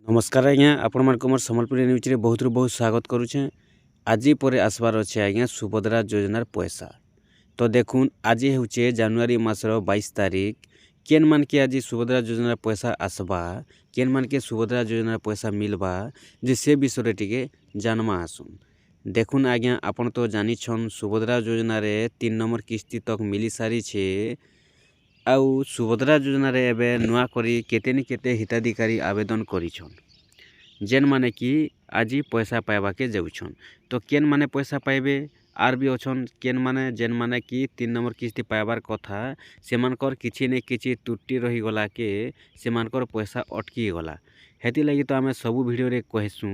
नमस्कार आज्ञा आपण मानक मोर सम्बलपुरी न्यूज रे बहुत बहुत स्वागत करुछे। आज पर आसबार अच्छे आज्ञा सुभद्रा योजनार पैसा। तो देखुन आज होचे जनवरी मासर 22 तारीख। केन मान के आज सुभद्रा योजनार पैसा आसबा, केन मान के सुभद्रा योजनार पैसा मिलबा जे से विषय टिके जानमा आसुन। देखुन आज्ञा आपण तो जानी छन सुभद्रा योजना रे 3 नंबर किस्ती तक मिली सारी छे। आउ सुभद्रा योजना रे एबे नुआ करी केते नि केते हिताधिकारी आवेदन करिछन, जेन माने कि आज पैसा पाइबा के जाउछन। तो केन माने पैसा पाइबे आर भी अछन केन माने जेन माने कि 3 नंबर किस्ती पाइबार कथा सेमानकर किछि ने किछि त्रुटि रही गला के सेमानकर पैसा अटकी गला। हेति लगी तो आमे सबु वीडियो रे कहसु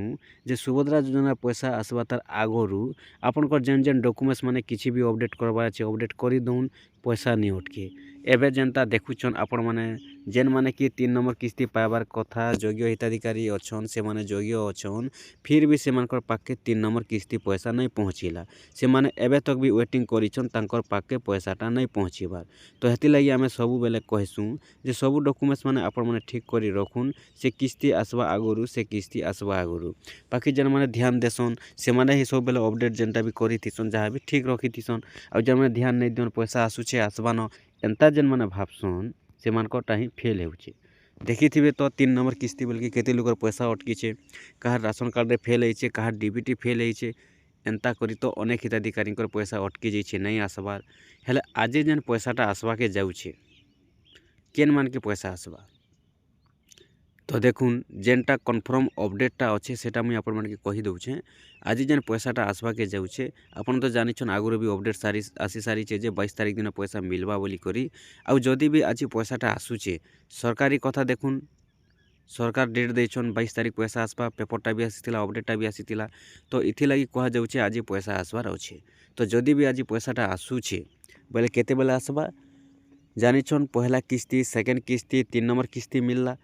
जे सुभद्रा योजना पैसा आसबा तार आगरु आपनकर जेन जेन डॉक्यूमेंट्स माने किछि भी अपडेट करबा अछि अपडेट करि दउन, पैसा नि अटके। एबे जेनता देखुछन आपण माने जेन माने कि 3 नंबर किस्ती पाइबार कथा योग्य हिताधिकारी अछन से माने योग्य अछन, फिर भी सेमानकर पाके 3 नंबर किस्ती पैसा नहीं पहुँचिला। से माने एबे तक भी वेटिंग करिछन तांकर पाके पैसाटा नहीं पहुँचिबार। तो हेति लगी आमे सबु बेले कहसु जे सबु डॉक्यूमेंट्स माने आपण माने ठीक करी रखुन। से किस्ती आसबा आगरु से किस्ती आसबा आगरु बाकी जेन माने ध्यान देसन से माने ही सब बेले अपडेट जेनटा भी करी थिसन जहाँ भी ठीक रखी थिसन। आ जेन माने ध्यान नहीं दियन पैसा आसुछे आसबा न एंता जेन माने भाबसन सेमानकरटा ही फेल हेउछे। देखिथिबे तो 3 नंबर किस्ती बोलके केते लोकर पैसा अटकीछे, कहार राशन कार्ड रे फेल हेइछे, कहार डीबीटी फेल हेइछे। एंता करी तो अनेक हिताधिकारींकर पैसा अटकी जाइछे नहीं आसबार। हेले आज जेन पैसाटा आसबा के जाउछे केन मान के पैसा आसबा। तो देखुन जेनटा कन्फर्म अपडेटटा अच्छे सेटा मुई आपण मानके कहि दउछे। आज जेन पैसाटा आसबा के जाउछे आपण तो जानिछन आगुरो भी अपडेट सारी आसी सारी छे जे 22 तारीख दिन पैसा मिलबा बोली करी। आउ जदी भी आज पैसाटा आसुछे सरकारी कथा देखुन सरकार डेट देछन 22 तारीख पैसा आसबा, पेपरटा भी आसीतिला अपडेटटा भी आसीतिला। तो इथि लागि कहा जाउछे आज पैसा आसबार अच्छे। तो जदी भी आज पैसाटा आसुछे बोले केते बेले आसबा जानिछन पहला किस्ती, सेकेंड किस्ती, 3 नंबर किस्ती मिलला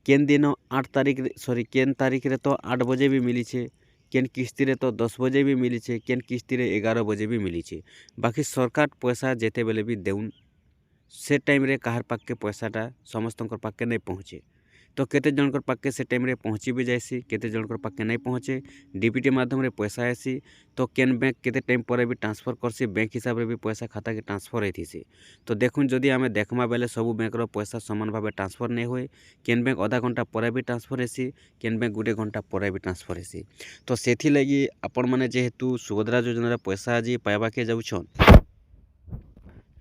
केन दिन 8 तारीख सॉरी केन तारीख रे तो 8 बजे भी मिली छे, केन किस्ती रे तो 10 बजे भी मिली छे, केन किस्ती रे 11 बजे भी मिली छे। बाकी सरकार पैसा जेते बेले भी देउन से टाइम रे कहार पाके पैसाटा समस्तंकर पाके नहीं पहुँचे। तो केते जनकर पाके से टाइम रे पहुँची भी जाइसी, केते जनकर पाके नहीं पहुँचे। डीबीटी माध्यम रे पैसा आसी तो केन बैंक केते टाइम पर भी ट्रांसफर करसी, बैंक हिसाब रे भी पैसा खाता के ट्रांसफर होइथिसी। तो देखुन जदि आमे देखमा बेले सबु बैंक रो पैसा समान भाबे ट्रांसफर नहीं होए। केन बैंक आधा घंटा पर भी ट्रांसफर हेसी, केन बैंक गुटे घंटा पर भी ट्रांसफर हेसी। तो सेथि लगी आपण माने जेहेतु सुभद्रा योजना रे पैसा आज पाइबा के जाउछन,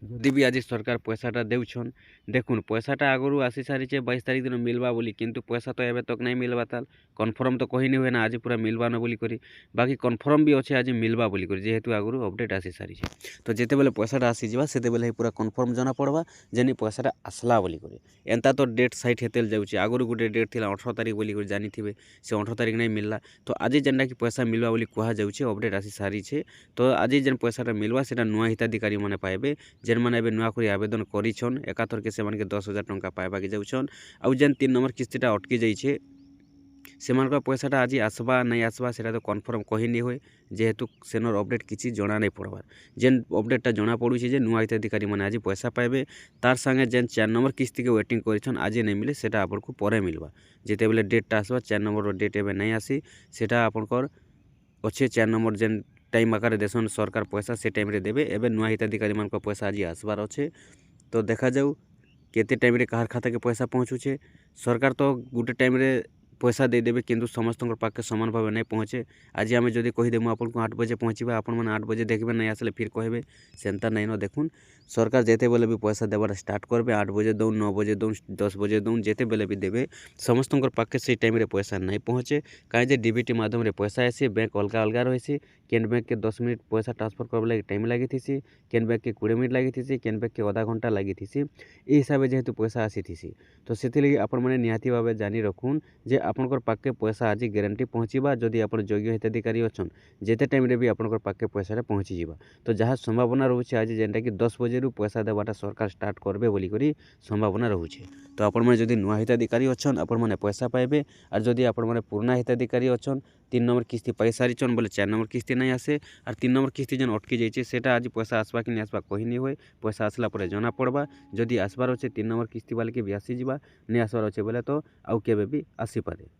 जदि भी आज सरकार पैसाटा देउछन देखुन पैसाटा आगरु आसी सारिछे 22 तारीख दिन मिलबा बोली, किंतु पैसा तो एबे तक नहीं मिलबा ताल कन्फर्म तो कहि नहीं हुए ना आज पूरा मिलबा न बोली करी। बाकी कन्फर्म भी अच्छे आज मिलबा बोली करी जेहेतु आगरु अपडेट आसी सारिछे। तो जेते बेले पैसाटा आसी जिबा सेते बेले पूरा कन्फर्म जना पड़बा जेनी पैसाटा आसला बोली करी। एंता तो डेट साइट हेतेल जाउछे आगरु गुटे डेट थिला 18 तारीख बोली करी जानिथिबे, से 18 तारीख नहीं मिलला। तो आज जेनटा कि पैसा मिलबा बोली कहा जाउछे अपडेट आसी सारिछे। तो आज जेन पैसाटा मिलबा सेटा नुआ हिताधिकारी माने पाइबे जेन माने एबे नुआ करी आवेदन करिछन एकातर के सेमान के 10,000 टंका पाइबा के जाउछन। आउ जेन 3 नंबर किस्तीटा अटकी जाइछे सेमानकर पैसाटा आज आसबा नहीं आसबा सेटा तो कन्फर्म कहि नहीं होए जेहेतु सेनर अपडेट किछि जना नहीं पड़बार। जेन अपडेटटा जना पड़ुछे जे नुआ हिताधिकारी माने आज पैसा पाइबे तार संगे जेन 4 नंबर किस्ती के वेटिंग करिछन आज नहीं मिले सेटा आपनको परे मिलबा। जेते बेले डेटटा आसबा 4 नंबर डेट एबे नहीं आसी सेटा आपनकर अच्छे 4 नंबर जेन टाइम आकार देसन सरकार पैसा से टाइम रे देबे। एबे नुआ हिताधिकारी मान को पैसा आज आसबार अच्छे। तो देखा जाऊ केते टाइम रे कहार खाता के पैसा पहुँचुछे। सरकार तो गुटे टाइम रे पैसा दे देबे किंतु समस्तंकर पाके समान भाव नहीं पहुँचे। आज आम जदि कहीदेमु आपको 8 बजे पहुँचवा आपण मैंने 8 बजे देखबे नहीं आसले फिर कहबे सेंता नहीं न। देखुन सरकार जेते बेले भी पैसा देवार स्टार्ट करबे 8 बजे दउन 9 बजे दउन 10 बजे दउन जेते बेले भी देबे समस्तंकर पाके से टाइम रे पैसा नहीं पहुँचे। कहीं जे डीबीटी माध्यम रे पैसा आसी बैंक अलग अलग रही। केन बैंक के 10 मिनट पैसा ट्रांसफर करबा लगे टाइम लगी थी, केन बैंक के 20 मिनट लगी थी, केन बैंक के आधा घंटा लगी थी। ए हिसाब से जेहेतु पैसा आसी थी तो से आपण मैंने निहाती भाव जानी रखुन जे आपनकर पाके पैसा आज ग्यारंटी पहुँचवा जदि आप योग्य हिताधिकारी अच्छन जेते टाइम रे भी आपनकर पाके पैसा पहुँची जावा। तो जहाँ संभावना रोचे आज जेनटा कि 10 बजे पैसा देवाटा सरकार स्टार्ट करबे बोली करी संभावना रोचे। तो आपण मैंने जदि नुआ हिताधिकारी अच्छन आपण मैंने पैसा पाइबे। और जदि आपण मैंने पुराना हिताधिकारी अच्छन 3 नंबर किस्ती पाई सारिछन बोले 4 नंबर किस्ती नहीं आसे और 3 नंबर किस्ती जेन अटकी जाइए सेटा आज पैसा आसबा कि नहीं आसबा कही नहीं हुए। पैसा आसला पर जना पड़वा जदि आसबार अच्छे 3 नंबर किस्ती वाले के भी आसीजा नहीं आसबार अच्छे बोले तो आउ केबे भी आसी पारे।